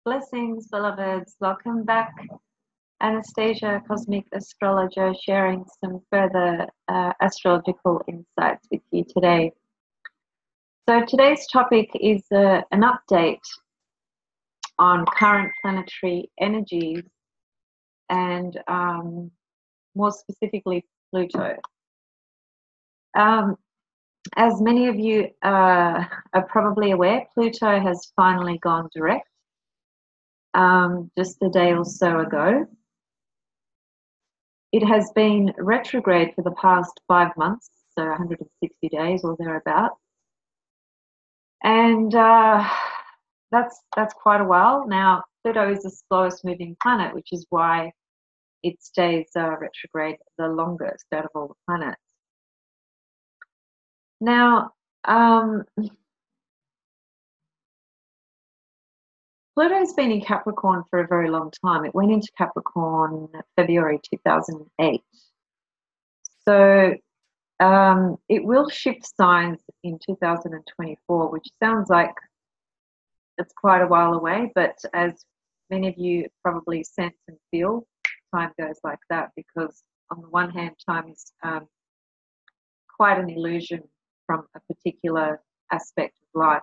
Blessings, beloveds. Welcome back. Anastasia, Cosmic Astrologer, sharing some further astrological insights with you today. So today's topic is an update on current planetary energies and more specifically Pluto. As many of you are probably aware, Pluto has finally gone direct just a day or so ago. It has been retrograde for the past 5 months, so 160 days or thereabouts. And that's quite a while. Now, Pluto is the slowest moving planet, which is why it stays retrograde the longest out of all the planets. Now, Pluto's been in Capricorn for a very long time. It went into Capricorn February 2008. So it will shift signs in 2024, which sounds like it's quite a while away, but as many of you probably sense and feel, time goes like that because on the one hand, time is quite an illusion from a particular aspect of life.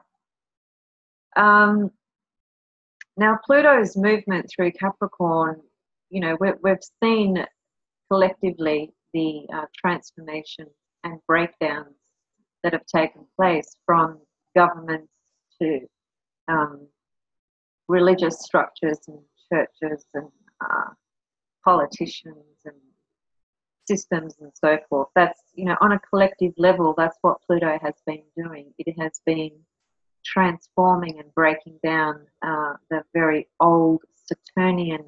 Now, Pluto's movement through Capricorn, you know, we've seen collectively the transformation and breakdowns that have taken place from governments to religious structures and churches and politicians and systems and so forth. That's, you know, on a collective level, that's what Pluto has been doing. It has been transforming and breaking down the very old Saturnian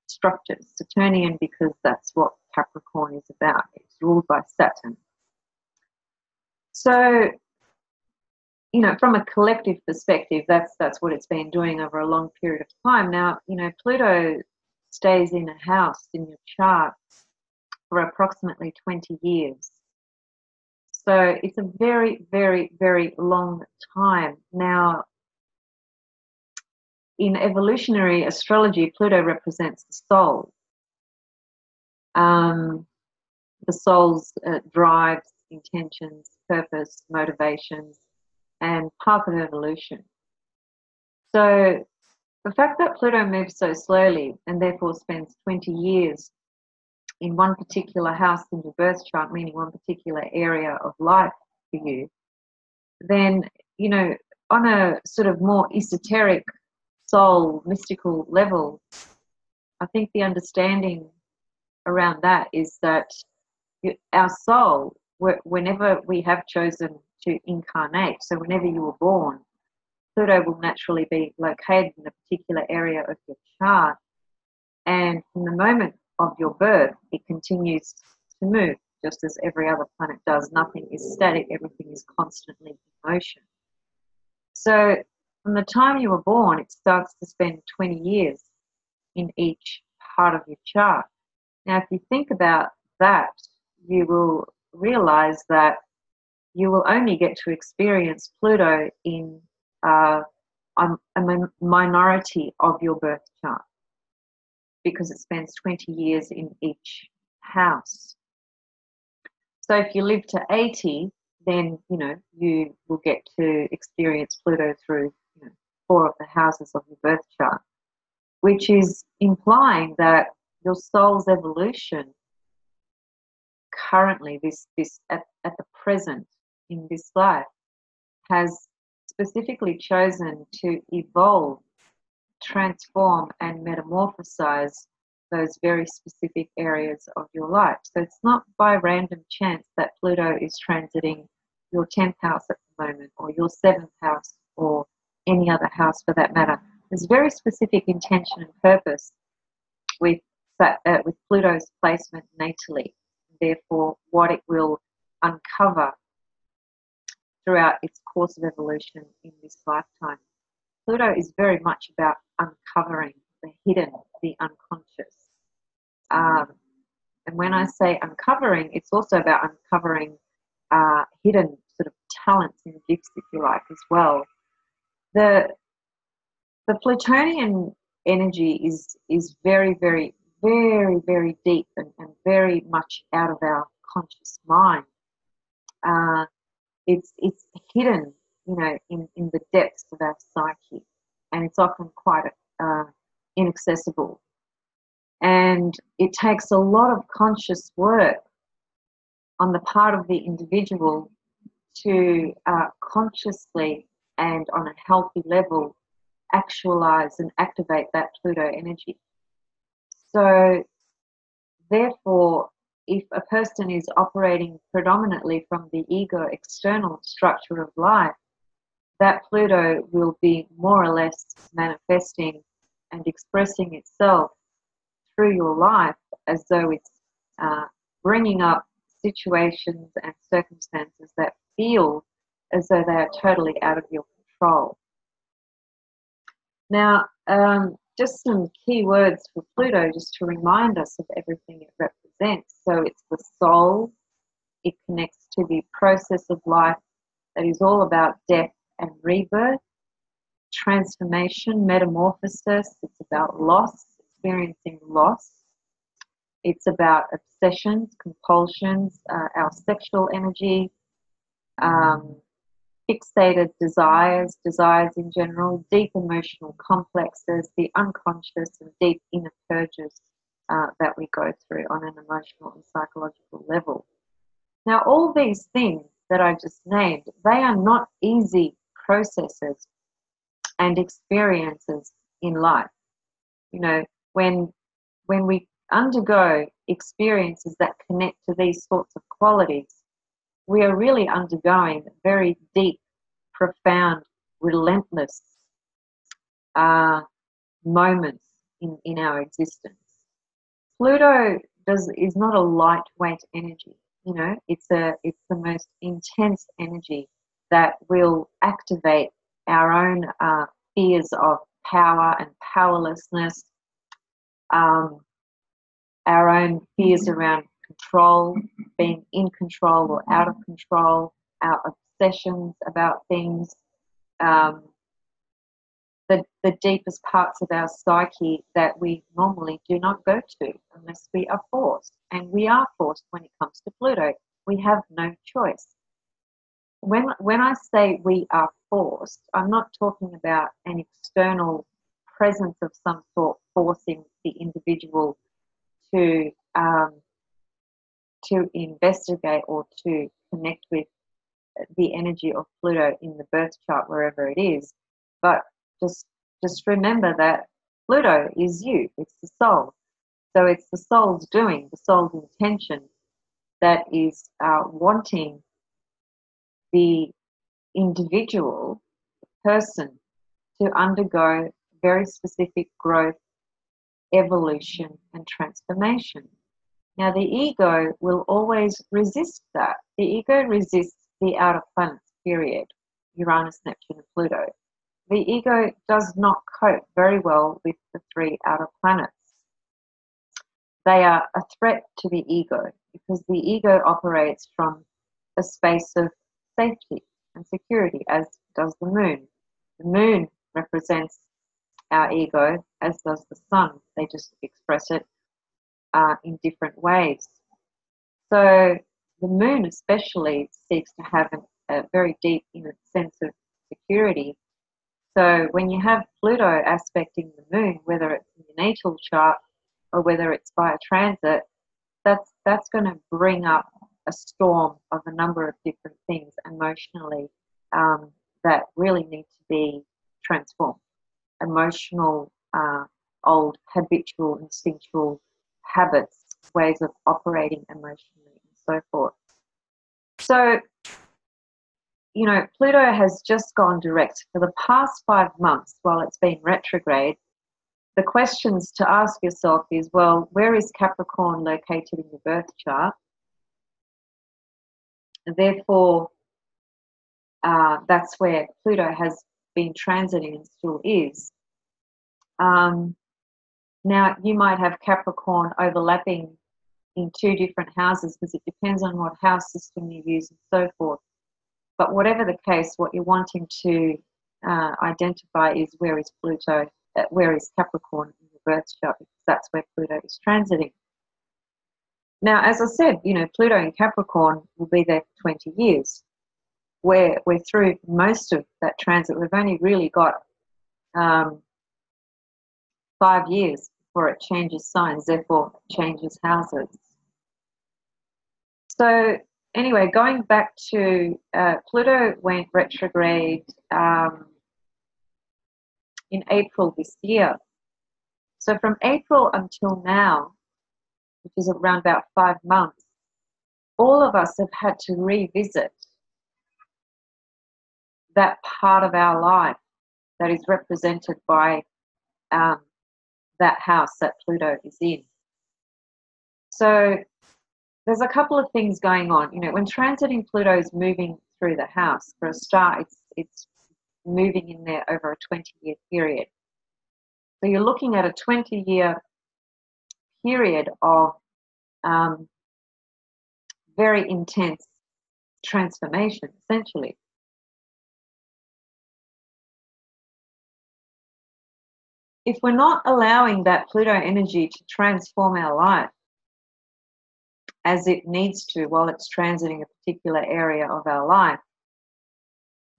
structures. Saturnian because that's what Capricorn is about. It's ruled by Saturn. So, you know, from a collective perspective, that's what it's been doing over a long period of time. Now, you know, Pluto stays in a house in your chart for approximately 20 years. So it's a very, very, very long time. Now, in evolutionary astrology, Pluto represents the soul. The soul's drives, intentions, purpose, motivations, and path of evolution. So the fact that Pluto moves so slowly and therefore spends 20 years in one particular house in your birth chart, meaning one particular area of life for you, then, you know, on a sort of more esoteric, soul, mystical level, I think the understanding around that is that our soul, whenever we have chosen to incarnate, so whenever you were born, Pluto will naturally be located in a particular area of your chart. And from the moment of your birth, it continues to move, just as every other planet does. Nothing is static, everything is constantly in motion. So from the time you were born, it starts to spend 20 years in each part of your chart. Now, if you think about that, you will realize that you will only get to experience Pluto in a minority of your birth chart, because it spends 20 years in each house. So if you live to 80, then, you know, you will get to experience Pluto through, you know, 4 of the houses of your birth chart, which is implying that your soul's evolution currently, this at the present in this life, has specifically chosen to evolve, transform and metamorphosize those very specific areas of your life. So it's not by random chance that Pluto is transiting your 10th house at the moment, or your 7th house, or any other house for that matter. There's very specific intention and purpose with Pluto's placement natally, therefore what it will uncover throughout its course of evolution in this lifetime. Pluto is very much about uncovering the hidden, the unconscious. And when I say uncovering, it's also about uncovering hidden sort of talents and gifts, if you like, as well. The The Plutonian energy is very, very, very, very deep and very much out of our conscious mind. It's hidden, in the depths of our psyche, and it's often quite inaccessible. And it takes a lot of conscious work on the part of the individual to consciously and on a healthy level actualize and activate that Pluto energy. So therefore, if a person is operating predominantly from the ego external structure of life, that Pluto will be more or less manifesting and expressing itself through your life as though it's bringing up situations and circumstances that feel as though they are totally out of your control. Now, just some key words for Pluto, just to remind us of everything it represents. So it's the soul. It connects to the process of life that is all about death and rebirth, transformation, metamorphosis. It's about loss, experiencing loss. It's about obsessions, compulsions, our sexual energy, fixated desires in general, deep emotional complexes, the unconscious and deep inner purges that we go through on an emotional and psychological level. Now, all these things that I just named, they are not easy processes and experiences in life. When we undergo experiences that connect to these sorts of qualities, we are really undergoing very deep, profound, relentless moments in our existence. Pluto is not a lightweight energy. It's the most intense energy that will activate our own fears of power and powerlessness, our own fears around control, being in control or out of control, our obsessions about things, the deepest parts of our psyche that we normally do not go to unless we are forced. And we are forced when it comes to Pluto. We have no choice. When I say we are forced, I'm not talking about an external presence of some sort forcing the individual to investigate or to connect with the energy of Pluto in the birth chart, wherever it is. But just remember that Pluto is you. It's the soul. So it's the soul's doing, the soul's intention that is wanting the individual person to undergo very specific growth, evolution, and transformation. Now, the ego will always resist that. The ego resists the outer planets, period, Uranus, Neptune, and Pluto. The ego does not cope very well with the three outer planets. They are a threat to the ego because the ego operates from a space of safety and security, as does the moon. The moon represents our ego, as does the sun. They just express it in different ways. So the moon especially seeks to have a very deep inner sense of security. So when you have Pluto aspecting the moon, whether it's in your natal chart or whether it's by a transit, that's going to bring up a storm of a number of different things emotionally that really need to be transformed. Emotional, old, habitual, instinctual habits, ways of operating emotionally, and so forth. So, Pluto has just gone direct. For the past 5 months, while it's been retrograde, the questions to ask yourself is, well, where is Capricorn located in your birth chart? And therefore, that's where Pluto has been transiting and still is. Now, you might have Capricorn overlapping in 2 different houses because it depends on what house system you use and so forth. But whatever the case, what you're wanting to identify is where is Pluto, where is Capricorn in your birth chart, because that's where Pluto is transiting. Now, as I said, you know, Pluto in Capricorn will be there for 20 years. We're through most of that transit. We've only really got 5 years before it changes signs, therefore it changes houses. So anyway, going back to Pluto went retrograde in April this year. So from April until now, which is around about 5 months, all of us have had to revisit that part of our life that is represented by that house that Pluto is in. So there's a couple of things going on. You know, when transiting Pluto is moving through the house, for a start, it's moving in there over a 20-year period. So you're looking at a 20-year period of very intense transformation, essentially. If we're not allowing that Pluto energy to transform our life as it needs to while it's transiting a particular area of our life,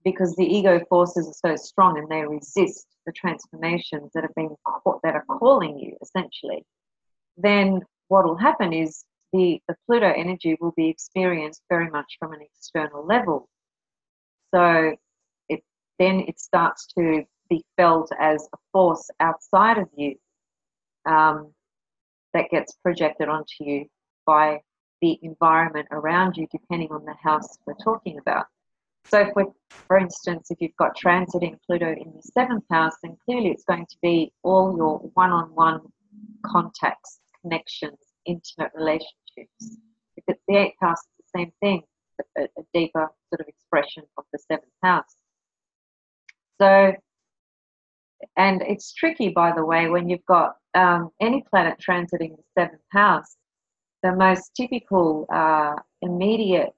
because the ego forces are so strong and they resist the transformations that are calling you, essentially, then what will happen is the Pluto energy will be experienced very much from an external level. So it starts to be felt as a force outside of you that gets projected onto you by the environment around you, depending on the house we're talking about. So for instance, if you've got transiting Pluto in the 7th house, then clearly it's going to be all your one-on-one contacts, connections, intimate relationships. If it's the 8th house, it's the same thing, a deeper sort of expression of the 7th house. So, and it's tricky, by the way, when you've got any planet transiting the 7th house, the most typical immediate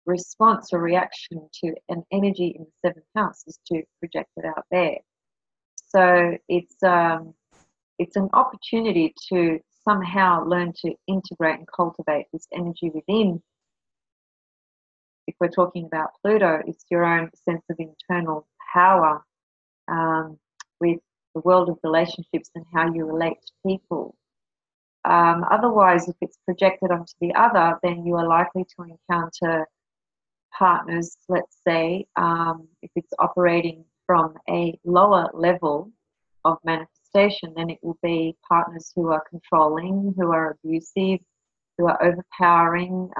response or reaction to an energy in the 7th house is to project it out there. So it's an opportunity to somehow learn to integrate and cultivate this energy within. If we're talking about Pluto, it's your own sense of internal power with the world of relationships and how you relate to people. Otherwise, if it's projected onto the other, then you are likely to encounter partners, let's say, if it's operating from a lower level of manifestation, then it will be partners who are controlling, who are abusive, who are overpowering,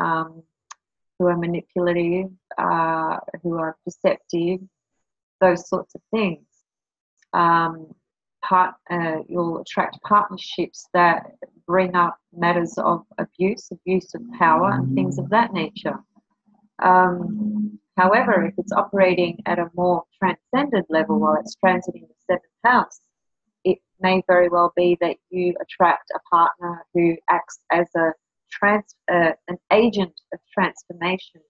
who are manipulative, who are deceptive, those sorts of things. You'll attract partnerships that bring up matters of abuse of power, and things of that nature. However, if it's operating at a more transcended level while it's transiting the 7th house, it may very well be that you attract a partner who acts as an agent of transformation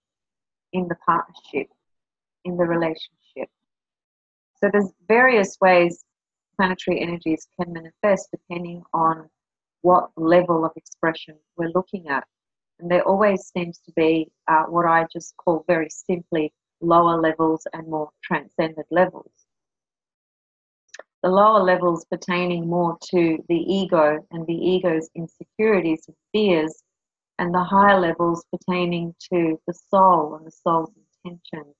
in the partnership, in the relationship. So there's various ways planetary energies can manifest depending on what level of expression we're looking at. And there always seems to be what I just call very simply lower levels and more transcended levels. The lower levels pertaining more to the ego and the ego's insecurities and fears, and the higher levels pertaining to the soul and the soul's intentions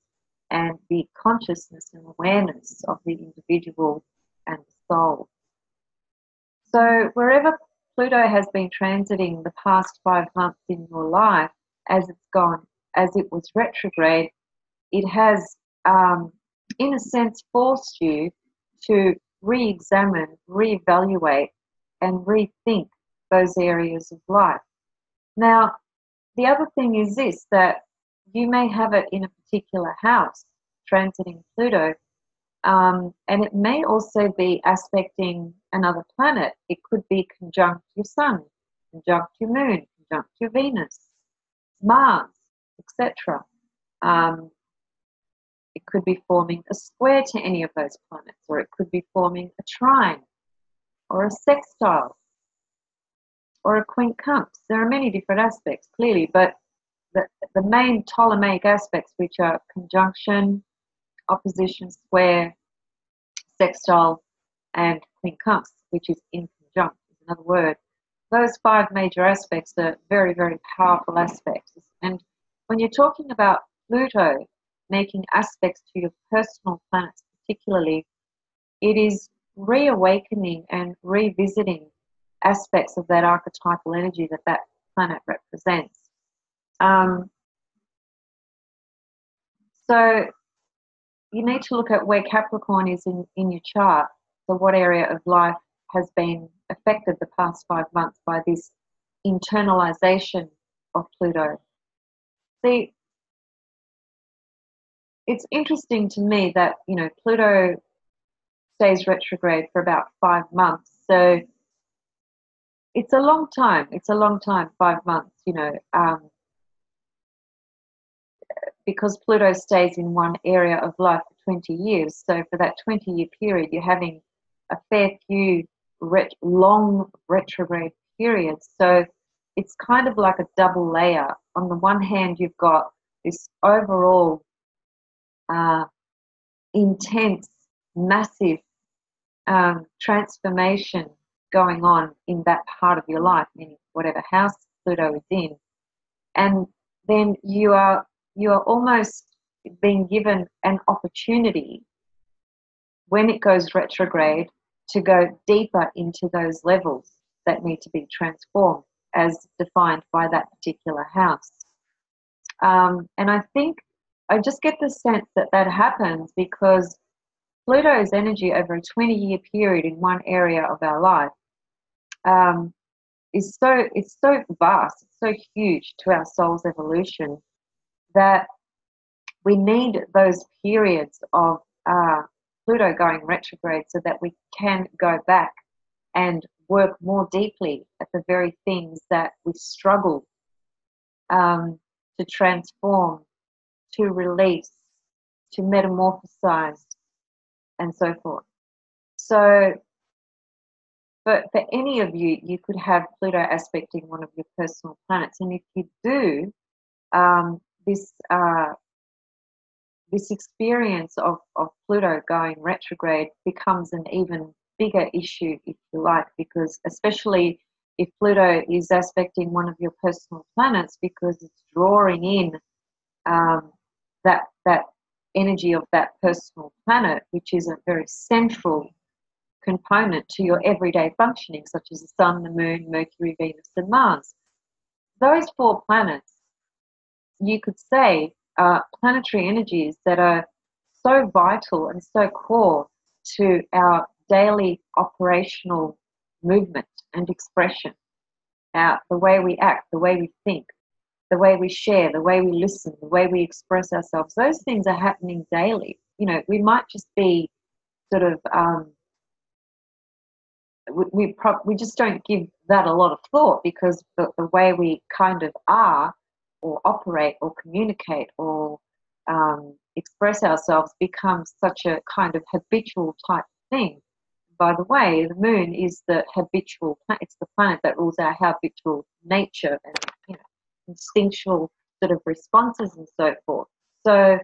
and the consciousness and awareness of the individual and the soul. So wherever Pluto has been transiting the past 5 months in your life, as it was retrograde, it has, in a sense, forced you to re-examine, re-evaluate, and rethink those areas of life. Now, the other thing is this, that you may have it in a particular house, transiting Pluto, and it may also be aspecting another planet. It could be conjunct your Sun, conjunct your Moon, conjunct your Venus, Mars, etc. It could be forming a square to any of those planets, or it could be forming a trine, or a sextile, or a quincunx. There are many different aspects, clearly, but the main Ptolemaic aspects, which are conjunction, opposition, square, sextile, and quincunx, which is inconjunct, is another word. Those 5 major aspects are very, very powerful aspects. And when you're talking about Pluto making aspects to your personal planets particularly, it is reawakening and revisiting aspects of that archetypal energy that that planet represents. So you need to look at where Capricorn is in your chart, so what area of life has been affected the past 5 months by this internalization of Pluto. See, it's interesting to me that, you know, Pluto stays retrograde for about 5 months. So it's a long time. It's a long time, 5 months, you know, because Pluto stays in one area of life for 20 years. So for that 20-year period, you're having a fair few long retrograde periods. So it's kind of like a double layer. On the one hand, you've got this overall intense, massive transformation going on in that part of your life, meaning whatever house Pluto is in. And then you are almost being given an opportunity when it goes retrograde to go deeper into those levels that need to be transformed as defined by that particular house. And I think I just get the sense that that happens because Pluto's energy over a 20-year period in one area of our life it's so vast, it's so huge to our soul's evolution that we need those periods of Pluto going retrograde so that we can go back and work more deeply at the very things that we struggle to transform, to release, to metamorphosize, and so forth. So, but for any of you, you could have Pluto aspecting one of your personal planets, and if you do, this experience of Pluto going retrograde becomes an even bigger issue, if you like, because especially if Pluto is aspecting one of your personal planets, because it's drawing in that energy of that personal planet, which is a very central component to your everyday functioning, such as the Sun, the Moon, Mercury, Venus, and Mars. Those 4 planets, you could say, are planetary energies that are so vital and so core to our daily operational movement and expression. The way we act, the way we think, the way we share, the way we listen, the way we express ourselves, those things are happening daily. You know, we might just be sort of we just don't give that a lot of thought because the way we kind of are or operate or communicate or express ourselves becomes such a kind of habitual type thing. By the way, the moon is the habitual planet. It's the planet that rules our habitual nature and, you know, instinctual sort of responses and so forth. So,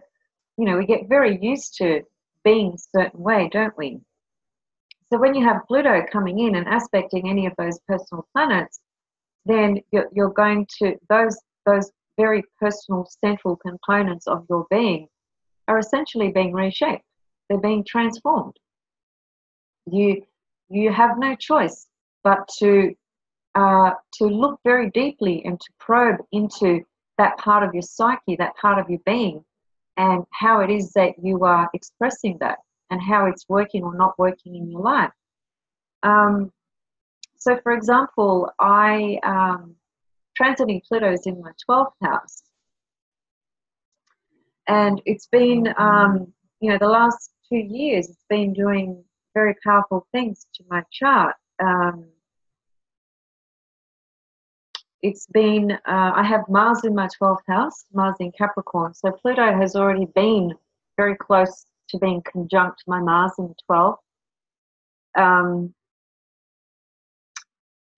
you know, we get very used to being a certain way, don't we? So when you have Pluto coming in and aspecting any of those personal planets, then you're going to, those very personal central components of your being are essentially being reshaped. They're being transformed. You have no choice but to look very deeply and to probe into that part of your psyche, that part of your being, and how it is that you are expressing that and how it's working or not working in your life. So, for example, transiting Pluto is in my 12th house. And it's been, you know, the last 2 years, it's been doing very powerful things to my chart. It's been, I have Mars in my 12th house, Mars in Capricorn. So Pluto has already been very close to being conjunct my Mars in the 12th.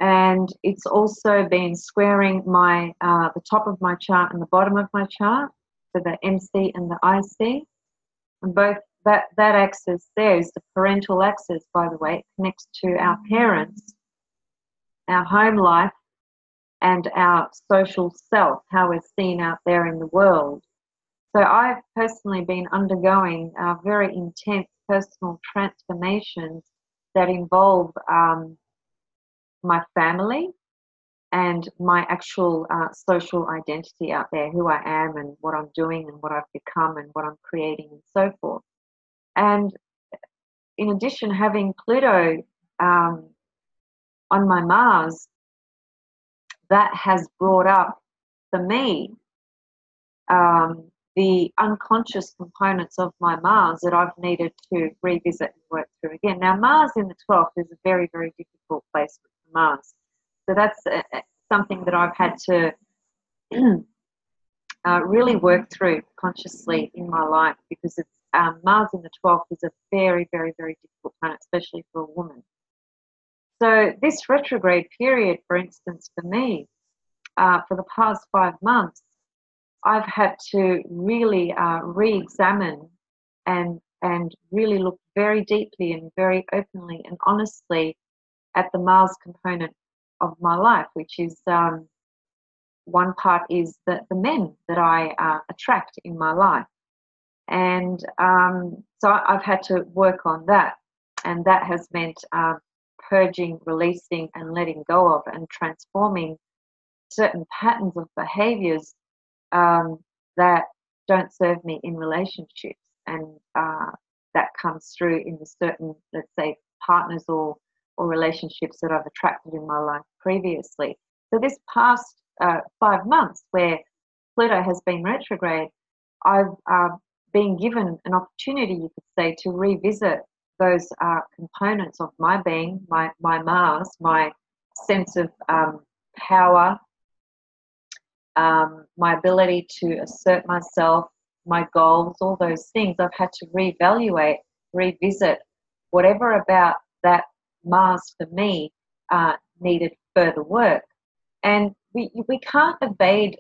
And it's also been squaring my the top of my chart and the bottom of my chart, so the MC and the IC. And both that axis there is the parental axis, by the way. It connects to our parents, our home life, and our social self, how we're seen out there in the world. So I've personally been undergoing very intense personal transformations that involve my family and my actual social identity out there, who I am and what I'm doing and what I've become and what I'm creating and so forth. And in addition, having Pluto on my Mars, that has brought up for me the unconscious components of my Mars that I've needed to revisit and work through again. Now, Mars in the 12th is a very, very difficult place for Mars. So that's something that I've had to really work through consciously in my life, because it's Mars in the 12th is a very, very, very difficult planet, especially for a woman. So this retrograde period, for instance, for me, for the past 5 months, I've had to really re-examine and really look very deeply and very openly and honestly at the Mars component of my life, which is one part is the men that I attract in my life. And so I've had to work on that, and that has meant purging, releasing and letting go of and transforming certain patterns of behaviors that don't serve me in relationships, and that comes through in the certain, let's say, partners or relationships that I've attracted in my life previously. So this past 5 months where Pluto has been retrograde, I've been given an opportunity, you could say, to revisit those components of my being, my Mars, my sense of power, my ability to assert myself, my goals, all those things. I've had to reevaluate, revisit whatever about that Mars for me needed further work. And we can't evade,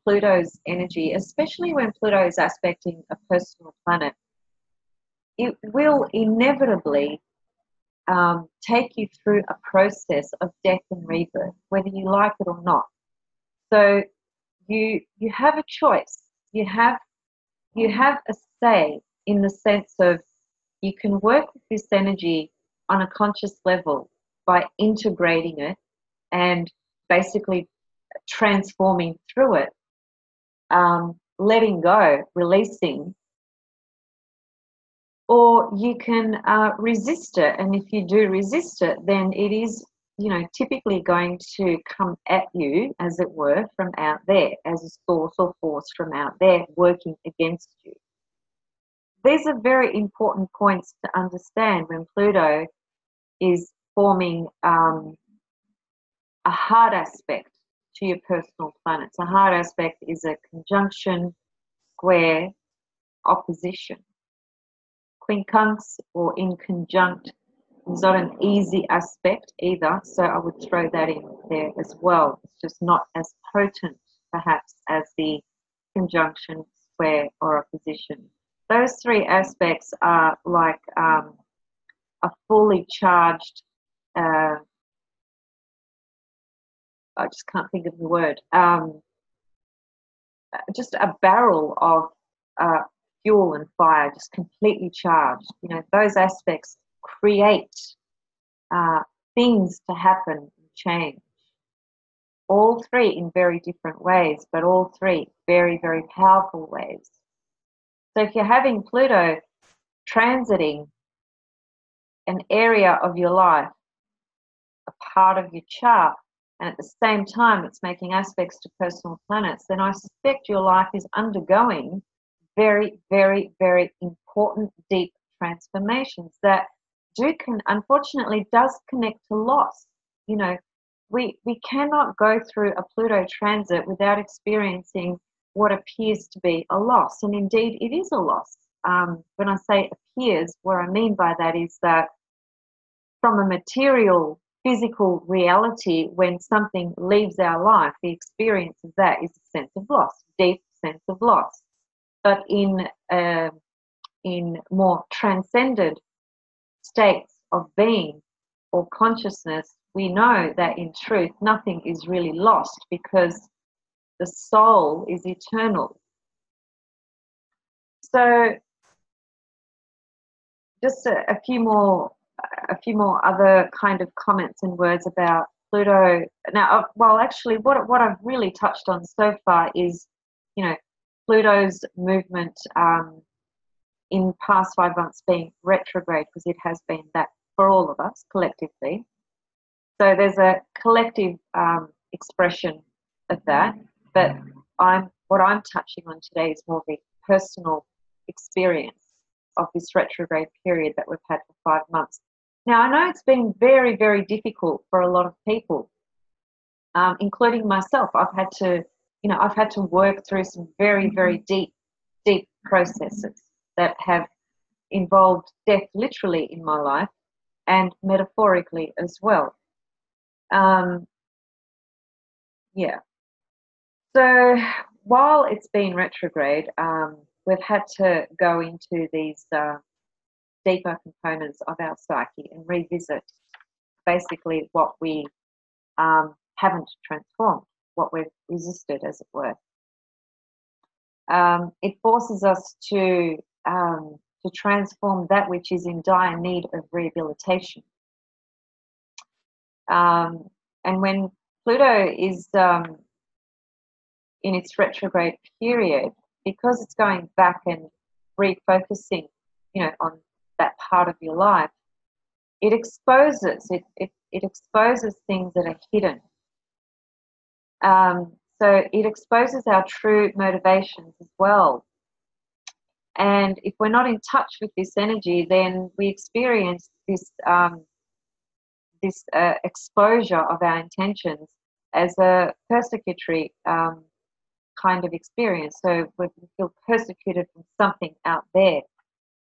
Pluto's energy, especially when Pluto is aspecting a personal planet. It will inevitably take you through a process of death and rebirth, whether you like it or not. So you have a choice. You have a say, in the sense of you can work with this energy on a conscious level by integrating it and basically transforming through it, letting go, releasing, or you can resist it. And if you do resist it, then it is, typically going to come at you, as it were, from out there, as a source or force from out there working against you. These are very important points to understand when Pluto is forming a hard aspect to your personal planets. A hard aspect is a conjunction, square, opposition. Quincunx or in conjunct is not an easy aspect either, so I would throw that in there as well. It's just not as potent, perhaps, as the conjunction, square, or opposition. Those three aspects are like a fully charged, I just can't think of the word, just a barrel of fuel and fire, just completely charged. Those aspects create things to happen and change. All three in very different ways, but all three very, very powerful ways. So if you're having Pluto transiting an area of your life, a part of your chart, and at the same time it's making aspects to personal planets, then I suspect your life is undergoing very, very, very important, deep transformations that unfortunately does connect to loss. We cannot go through a Pluto transit without experiencing what appears to be a loss, and indeed it is a loss. when I say appears, what I mean by that is that from a material, physical reality, when something leaves our life, the experience of that is a sense of loss, deep sense of loss. But in more transcended states of being or consciousness, we know that in truth nothing is really lost because the soul is eternal. So just a few more other kind of comments and words about Pluto. Now, well, actually, what I've really touched on so far is, Pluto's movement in past 5 months being retrograde, because it has been that for all of us collectively. So there's a collective expression of that, but what I'm touching on today is more the personal experience of this retrograde period that we've had for 5 months. Now, I know it's been very, very difficult for a lot of people, including myself. I've had to work through some very, very deep processes that have involved death literally in my life and metaphorically as well. Yeah. So while it's been retrograde, we've had to go into these deeper components of our psyche and revisit basically what we haven't transformed, what we've resisted, as it were. It forces us to transform that which is in dire need of rehabilitation. And when Pluto is in its retrograde period, because it's going back and refocusing, on that part of your life, it exposes things that are hidden. So it exposes our true motivations as well. And if we're not in touch with this energy, then we experience this exposure of our intentions as a persecutory kind of experience. So we feel persecuted from something out there.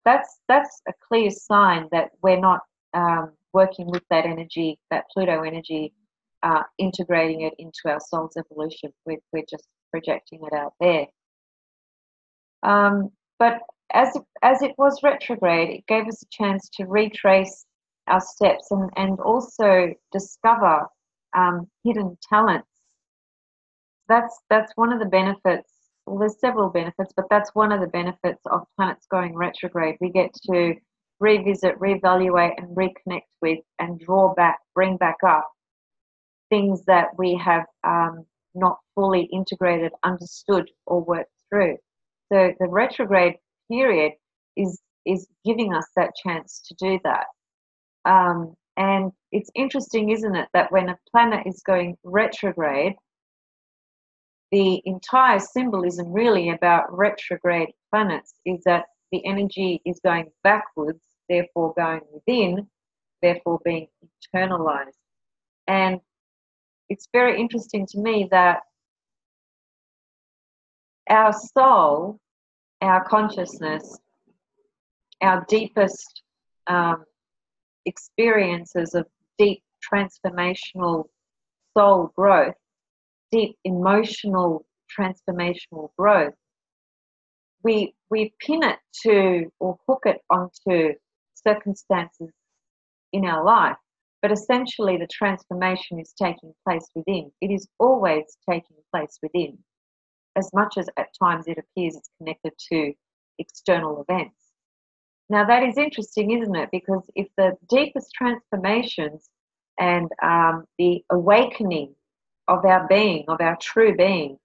That's a clear sign that we're not working with that energy, that Pluto energy, integrating it into our soul's evolution. We're just projecting it out there. But as it was retrograde, it gave us a chance to retrace our steps and also discover hidden talents. That's one of the benefits. Well, there's several benefits, but that's one of the benefits of planets going retrograde. We get to revisit, reevaluate, and reconnect with, and bring back up things that we have not fully integrated, understood, or worked through. So the retrograde period is giving us that chance to do that. And it's interesting, isn't it, that when a planet is going retrograde, the entire symbolism really about retrograde planets is that the energy is going backwards, therefore going within, therefore being internalized. And it's very interesting to me that our soul, our consciousness, our deepest experiences of deep transformational soul growth, deep emotional transformational growth, we pin it to or hook it onto circumstances in our life, but essentially the transformation is taking place within. It is always taking place within, as much as at times it appears it's connected to external events. Now that is interesting, isn't it? Because if the deepest transformations and the awakening of our being, of our true being,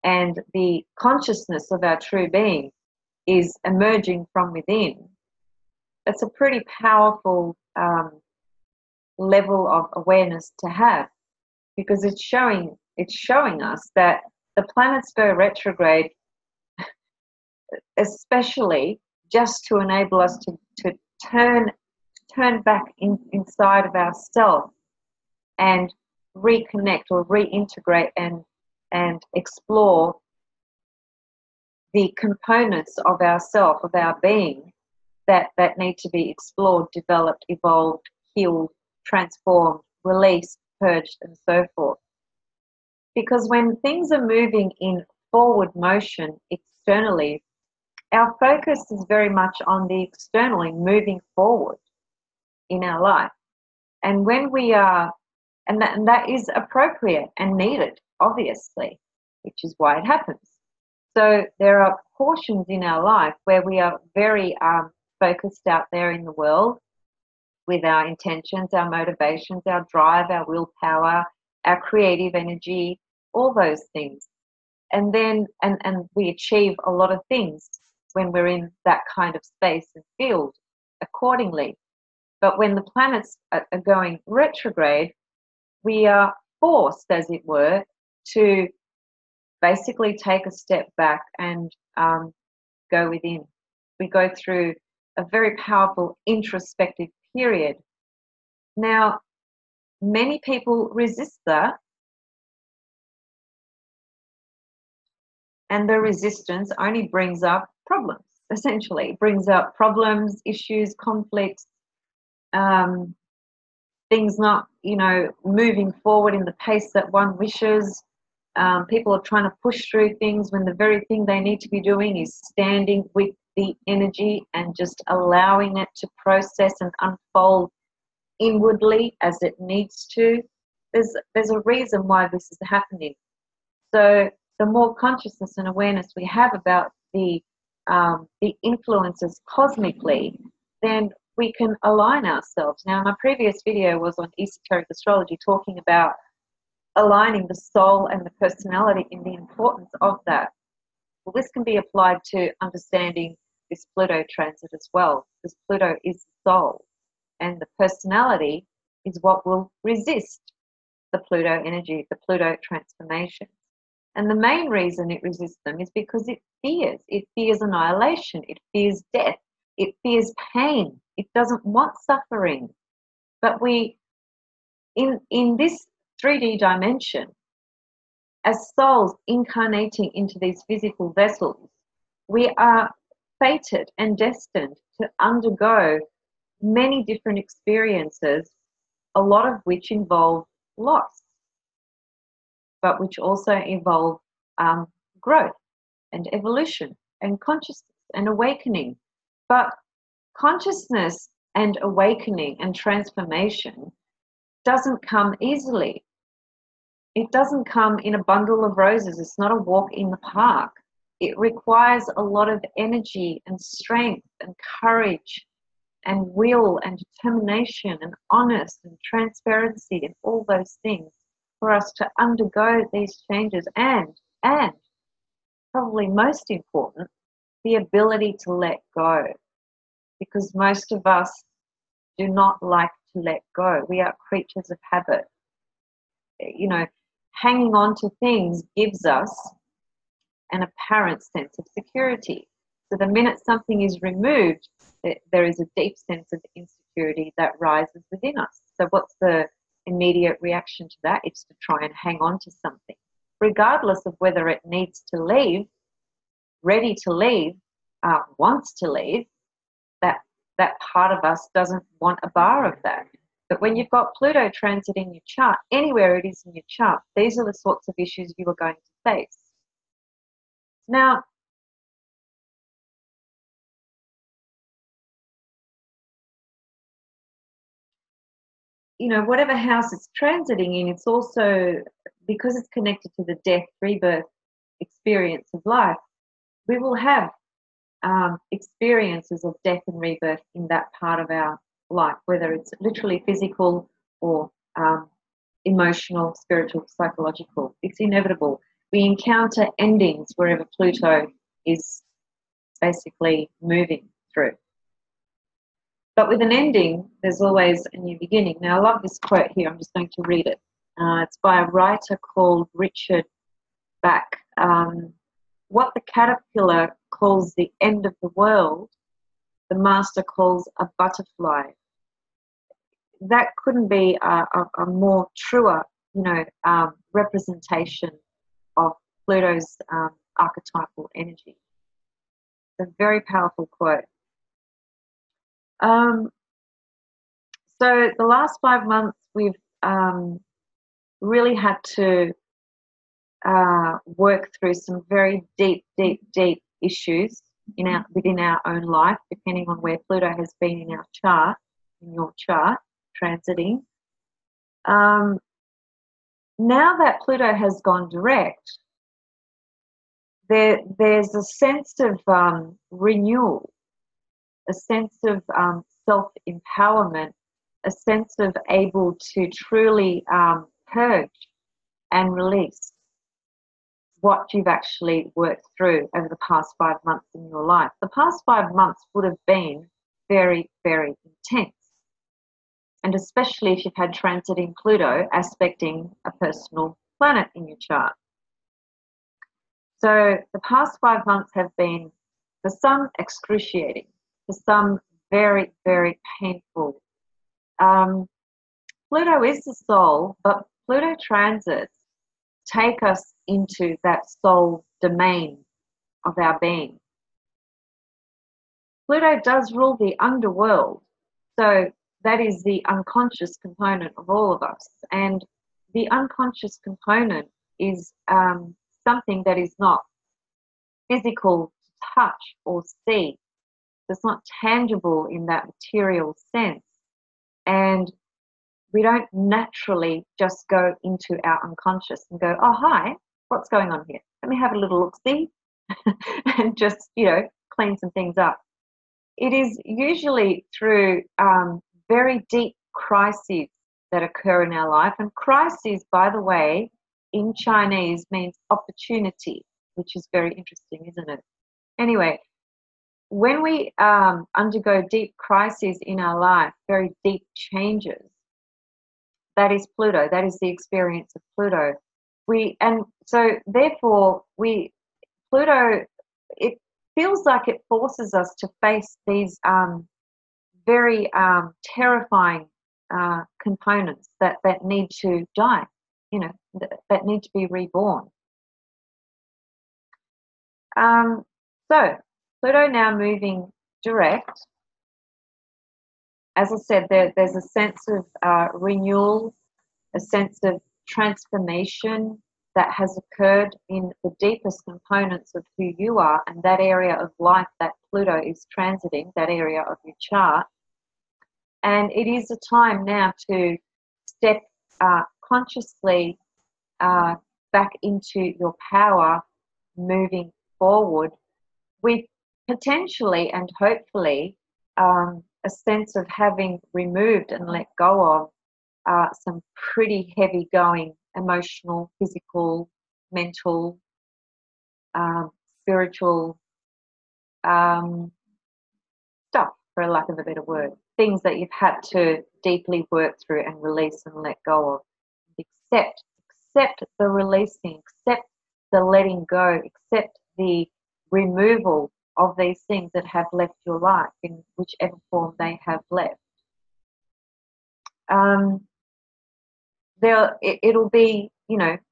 and the consciousness of our true being is emerging from within, that's a pretty powerful level of awareness to have, because it's showing us that the planets go retrograde, especially just to enable us to turn back inside of ourselves and reconnect or reintegrate and explore the components of ourself, of our being, that need to be explored, developed, evolved, healed, transformed, released, purged, and so forth. Because when things are moving in forward motion externally, our focus is very much on the externally moving forward in our life. And when we are, and that is appropriate and needed, obviously, which is why it happens. So there are portions in our life where we are very focused out there in the world with our intentions, our motivations, our drive, our willpower, our creative energy, all those things. And then, and we achieve a lot of things when we're in that kind of space and field accordingly. But when the planets are going retrograde, we are forced, as it were, to basically take a step back and go within. We go through a very powerful introspective period. Now, many people resist that, and the resistance only brings up problems, essentially. It brings up problems, issues, conflicts, things not, moving forward in the pace that one wishes. People are trying to push through things when the very thing they need to be doing is standing with the energy and just allowing it to process and unfold inwardly as it needs to. There's a reason why this is happening. So the more consciousness and awareness we have about the influences cosmically, then we can align ourselves. Now, my previous video was on esoteric astrology, talking about aligning the soul and the personality and the importance of that. Well, this can be applied to understanding this Pluto transit as well, because Pluto is the soul, and the personality is what will resist the Pluto energy, the Pluto transformation. And the main reason it resists them is because it fears annihilation, it fears death, it fears pain, it doesn't want suffering. But we, in this 3D dimension, as souls incarnating into these physical vessels, we are fated and destined to undergo many different experiences, a lot of which involve loss, but which also involve growth and evolution and consciousness and awakening. But consciousness and awakening and transformation doesn't come easily. It doesn't come in a bundle of roses. It's not a walk in the park. It requires a lot of energy and strength and courage and will and determination and honest and transparency and all those things for us to undergo these changes, and probably most important, the ability to let go, because most of us do not like to let go. We are creatures of habit. Hanging on to things gives us an apparent sense of security. So the minute something is removed, there is a deep sense of insecurity that rises within us. So what's the immediate reaction to that? It's to try and hang on to something, regardless of whether it needs to leave, ready to leave, wants to leave. That part of us doesn't want a bar of that. But when you've got Pluto transit in your chart, anywhere it is in your chart, these are the sorts of issues you are going to face. Now, whatever house it's transiting in, it's also, because it's connected to the death, rebirth experience of life, we will have experiences of death and rebirth in that part of our life, whether it's literally physical or emotional, spiritual, psychological. It's inevitable. We encounter endings wherever Pluto is basically moving through. But with an ending, there's always a new beginning. Now, I love this quote here. I'm just going to read it. It's by a writer called Richard Bach. What the caterpillar calls the end of the world, the master calls a butterfly. That couldn't be a more truer, representation of Pluto's archetypal energy. It's a very powerful quote. So the last 5 months, we've really had to work through some very deep issues within our own life, depending on where Pluto has been in our chart, in your chart, transiting. Now that Pluto has gone direct, there's a sense of renewal, a sense of self-empowerment, a sense of able to truly purge and release what you've actually worked through over the past 5 months in your life. The past 5 months would have been very, very intense. And especially if you've had transiting Pluto aspecting a personal planet in your chart. So the past 5 months have been, for some, excruciating, for some, very, very painful. Pluto is the soul, but Pluto transits take us into that soul domain of our being. Pluto does rule the underworld, so that is the unconscious component of all of us. And the unconscious component is something that is not physical to touch or see. It's not tangible in that material sense. And we don't naturally just go into our unconscious and go, oh, hi, what's going on here? Let me have a little look-see and just, clean some things up. It is usually through very deep crises that occur in our life. And crises, by the way, in Chinese means opportunity, which is very interesting, isn't it? Anyway, when we undergo deep crises in our life, very deep changes, that is Pluto. That is the experience of Pluto. Pluto, it feels like it forces us to face these very terrifying components that need to die, that need to be reborn. So Pluto now moving direct. As I said, there's a sense of renewal, a sense of transformation that has occurred in the deepest components of who you are and that area of life that Pluto is transiting, that area of your chart. And it is a time now to step consciously back into your power, moving forward with potentially and hopefully a sense of having removed and let go of some pretty heavy going emotional, physical, mental, spiritual stuff, for lack of a better word. Things that you've had to deeply work through and release and let go of. Accept the releasing, accept the letting go, accept the removal of these things that have left your life in whichever form they have left. It'll be,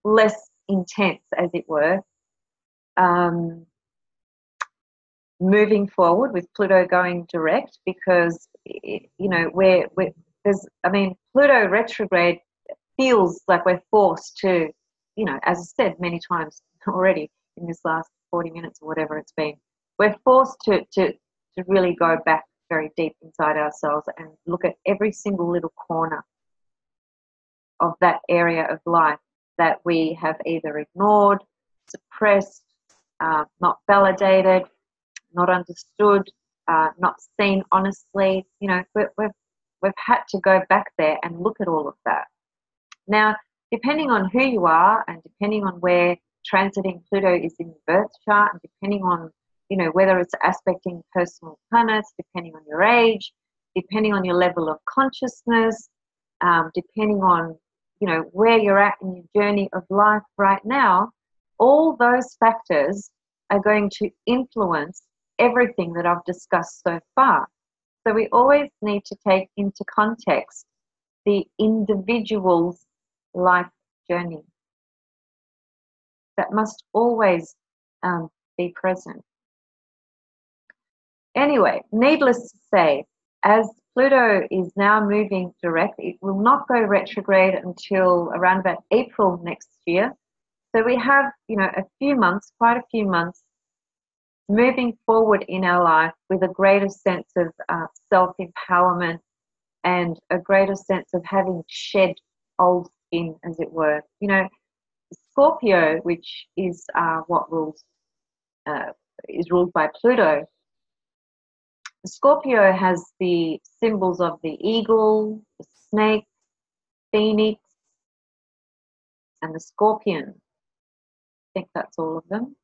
less intense, as it were, moving forward with Pluto going direct, because Pluto retrograde feels like we're forced to, as I said many times already in this last 40 minutes or whatever it's been, we're forced to really go back very deep inside ourselves and look at every single little corner of that area of life that we have either ignored, suppressed, not validated, not understood, not seen honestly. We've had to go back there and look at all of that. Now, depending on who you are and depending on where transiting Pluto is in your birth chart, and depending on, whether it's aspecting personal planets, depending on your age, depending on your level of consciousness, depending on, where you're at in your journey of life right now, all those factors are going to influence everything that I've discussed so far. So we always need to take into context the individual's life journey. That must always be present. Anyway, needless to say, as Pluto is now moving direct, it will not go retrograde until around about April next year. So we have, a few months, quite a few months, moving forward in our life with a greater sense of self-empowerment and a greater sense of having shed old skin, as it were. Scorpio, which is what is ruled by Pluto. Scorpio has the symbols of the eagle, the snake, phoenix, and the scorpion. I think that's all of them.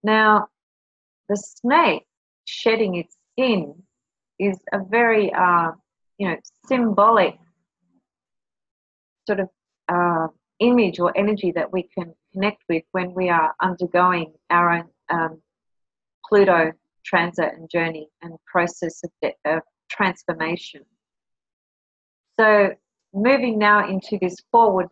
Now, the snake shedding its skin is a very, symbolic sort of image or energy that we can connect with when we are undergoing our own Pluto transit and journey and process of transformation. So moving now into this forward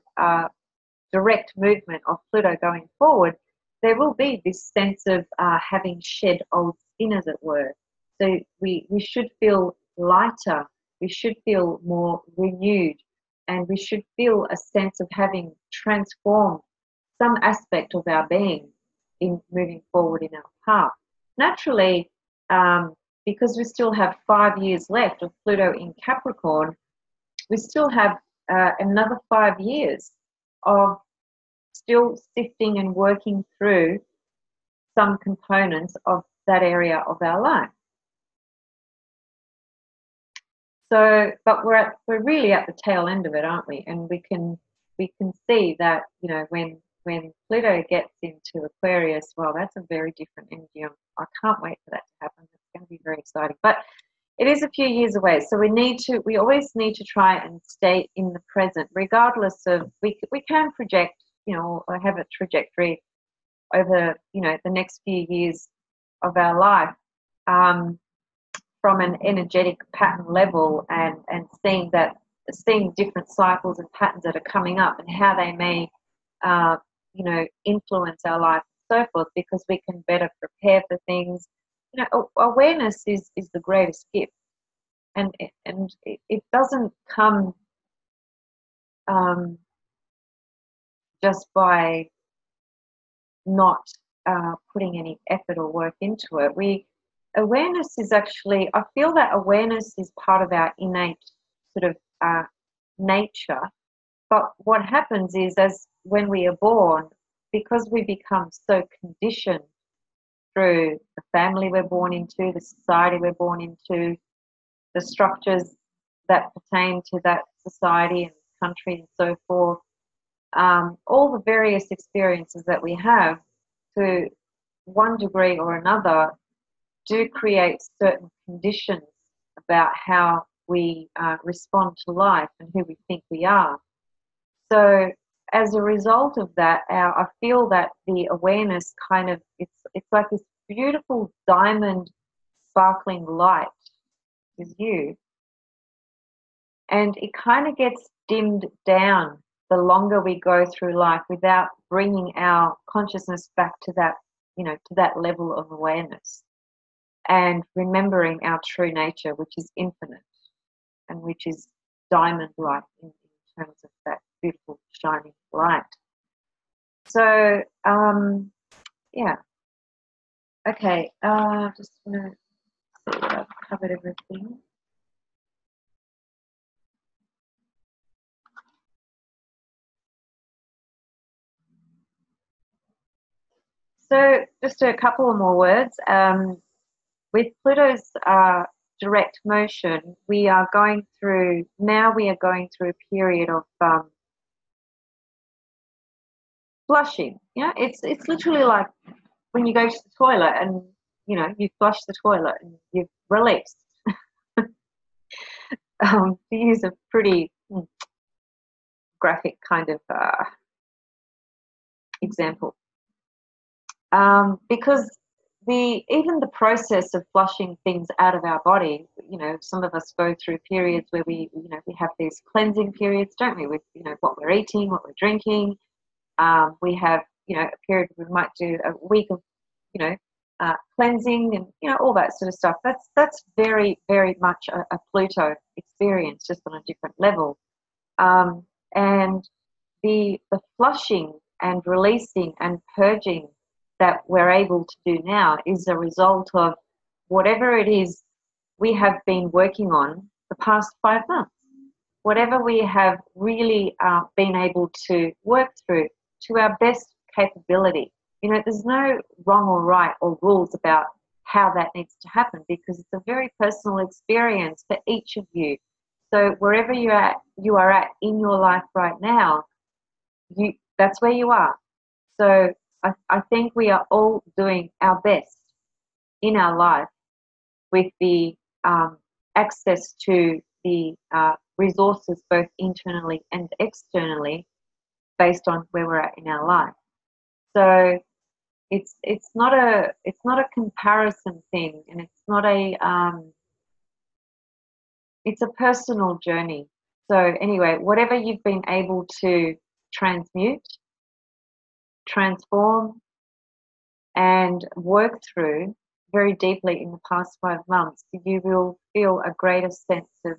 direct movement of Pluto going forward, there will be this sense of having shed old skin, as it were. So we should feel lighter, we should feel more renewed, and we should feel a sense of having transformed some aspect of our being in moving forward in our path. Naturally, because we still have 5 years left of Pluto in Capricorn, we still have another 5 years of still sifting and working through some components of that area of our life. So, but we're really at the tail end of it, aren't we? And we can see that, when Pluto gets into Aquarius, well, that's a very different energy. I can't wait for that to happen. It's going to be very exciting. But it is a few years away, so we always need to try and stay in the present, regardless of, we can project, or have a trajectory over, the next few years of our life, from an energetic pattern level, and seeing different cycles and patterns that are coming up and how they may, influence our life and so forth, because we can better prepare for things. Awareness is the greatest gift, and it doesn't come just by not putting any effort or work into it. Awareness is actually, I feel that awareness is part of our innate sort of nature. But what happens is, when we are born, because we become so conditioned through the family we're born into, the society we're born into, the structures that pertain to that society and country and so forth, all the various experiences that we have, to one degree or another, do create certain conditions about how we respond to life and who we think we are. So as a result of that, I feel that the awareness kind of, it's like this beautiful diamond sparkling light is you. And it kind of gets dimmed down the longer we go through life without bringing our consciousness back to that, to that level of awareness, and remembering our true nature, which is infinite and which is diamond-like in terms of that beautiful shining light. So, yeah. Okay, just want to see that I've covered everything. So just a couple of more words. With Pluto's direct motion, we are going through a period of flushing. It's literally like when you go to the toilet and you flush the toilet and you've released. To use a pretty graphic kind of example, because even the process of flushing things out of our body, some of us go through periods where we have these cleansing periods, don't we, with what we're eating, what we're drinking. We have a period we might do a week of cleansing, and all that sort of stuff. That's very, very much a Pluto experience, just on a different level. And the flushing and releasing and purging that we're able to do now is a result of whatever it is we have been working on the past 5 months. Whatever we have really been able to work through to our best capability. There's no wrong or right or rules about how that needs to happen, because it's a very personal experience for each of you. So wherever you are at in your life right now, that's where you are. So I think we are all doing our best in our life with the access to the resources, both internally and externally, based on where we're at in our life. So it's not a comparison thing, and it's not it's a personal journey. So anyway, whatever you've been able to transmute, transform, and work through very deeply in the past 5 months, you will feel a greater sense of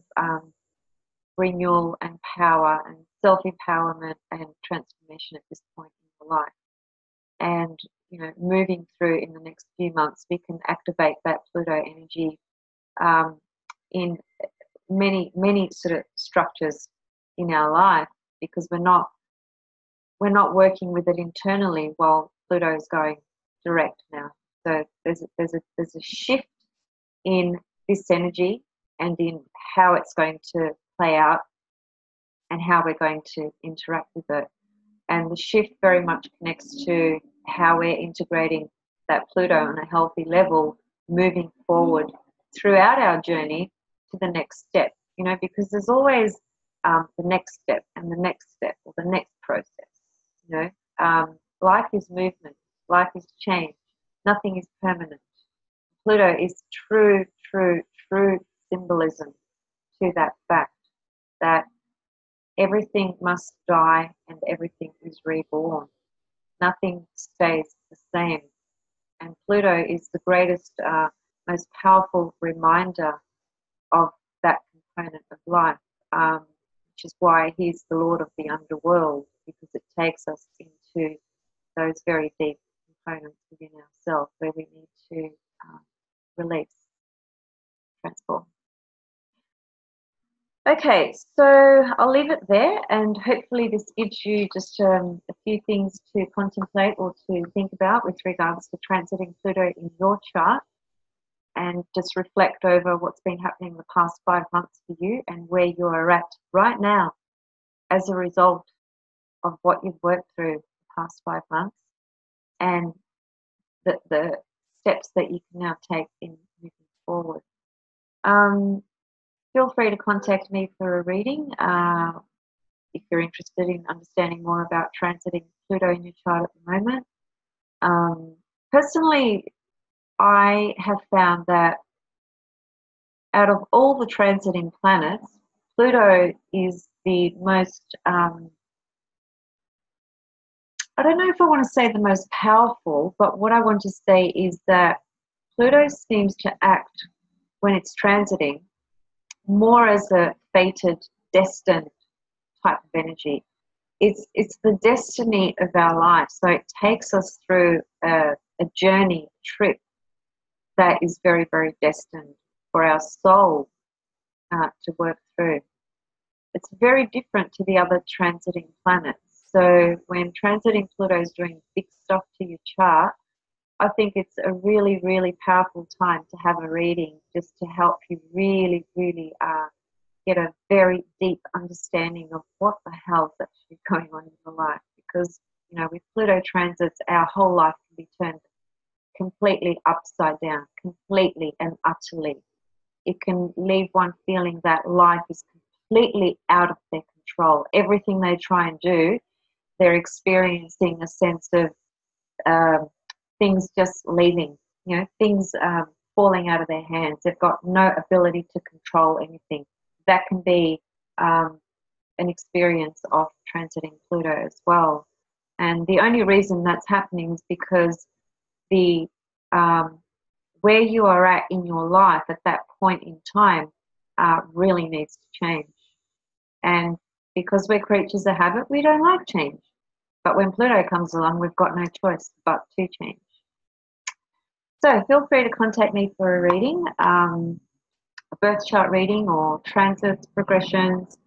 renewal and power and self-empowerment and transformation at this point in your life. And moving through in the next few months, we can activate that Pluto energy in many sort of structures in our life, because we're not working with it internally while Pluto is going direct now. So there's a shift in this energy and in how it's going to play out and how we're going to interact with it. And the shift very much connects to how we're integrating that Pluto on a healthy level, moving forward throughout our journey to the next step. Because there's always the next step and the next step or the next process. Life is movement, life is change. Nothing is permanent. Pluto is true symbolism to that fact that everything must die and everything is reborn. Nothing stays the same. And Pluto is the greatest, most powerful reminder of that component of life, which is why he's the Lord of the underworld, because it takes us into those very deep components within ourselves where we need to release, transform. Okay, so I'll leave it there, and hopefully this gives you just a few things to contemplate or to think about with regards to transiting Pluto in your chart, and just reflect over what's been happening the past 5 months for you and where you are at right now as a result of what you've worked through the past 5 months, and the steps that you can now take in moving forward. Feel free to contact me for a reading if you're interested in understanding more about transiting Pluto in your chart at the moment. Personally, I have found that out of all the transiting planets, Pluto is the most, I don't know if I want to say the most powerful, but what I want to say is that Pluto seems to act, when it's transiting, more as a fated, destined type of energy. It's the destiny of our life. So it takes us through a journey, a trip that is very, very destined for our soul to work through. It's very different to the other transiting planets. So when transiting Pluto is doing big stuff to your chart, I think it's a really, really powerful time to have a reading, just to help you really, really get a very deep understanding of what the hell is actually going on in your life. Because, with Pluto transits, our whole life can be turned completely upside down, completely and utterly. It can leave one feeling that life is completely out of their control. Everything they try and do, they're experiencing a sense of things just leaving, things falling out of their hands. They've got no ability to control anything. That can be an experience of transiting Pluto as well. And the only reason that's happening is because the where you are at in your life at that point in time really needs to change. And because we're creatures of habit, we don't like change. But when Pluto comes along, we've got no choice but to change. So feel free to contact me for a reading, a birth chart reading, or transits, progressions,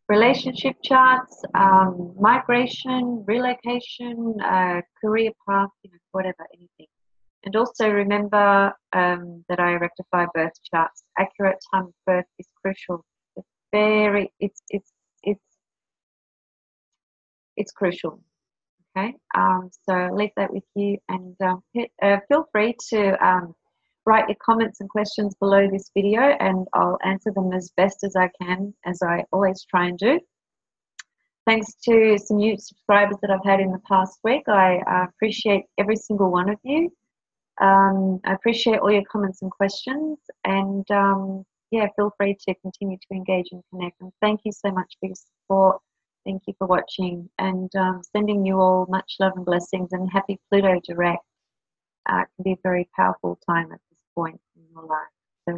relationship charts, migration, relocation, career path, whatever, anything. And also remember that I rectify birth charts. Accurate time of birth is crucial. It's crucial. Okay, so leave that with you, and feel free to write your comments and questions below this video, and I'll answer them as best as I can, as I always try and do. Thanks to some new subscribers that I've had in the past week. I appreciate every single one of you. I appreciate all your comments and questions, and yeah, feel free to continue to engage and connect. And thank you so much for your support. Thank you for watching, and sending you all much love and blessings, and happy Pluto Direct. It can be a very powerful time at this point in your life, so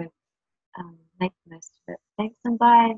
make the most of it. Thanks and bye.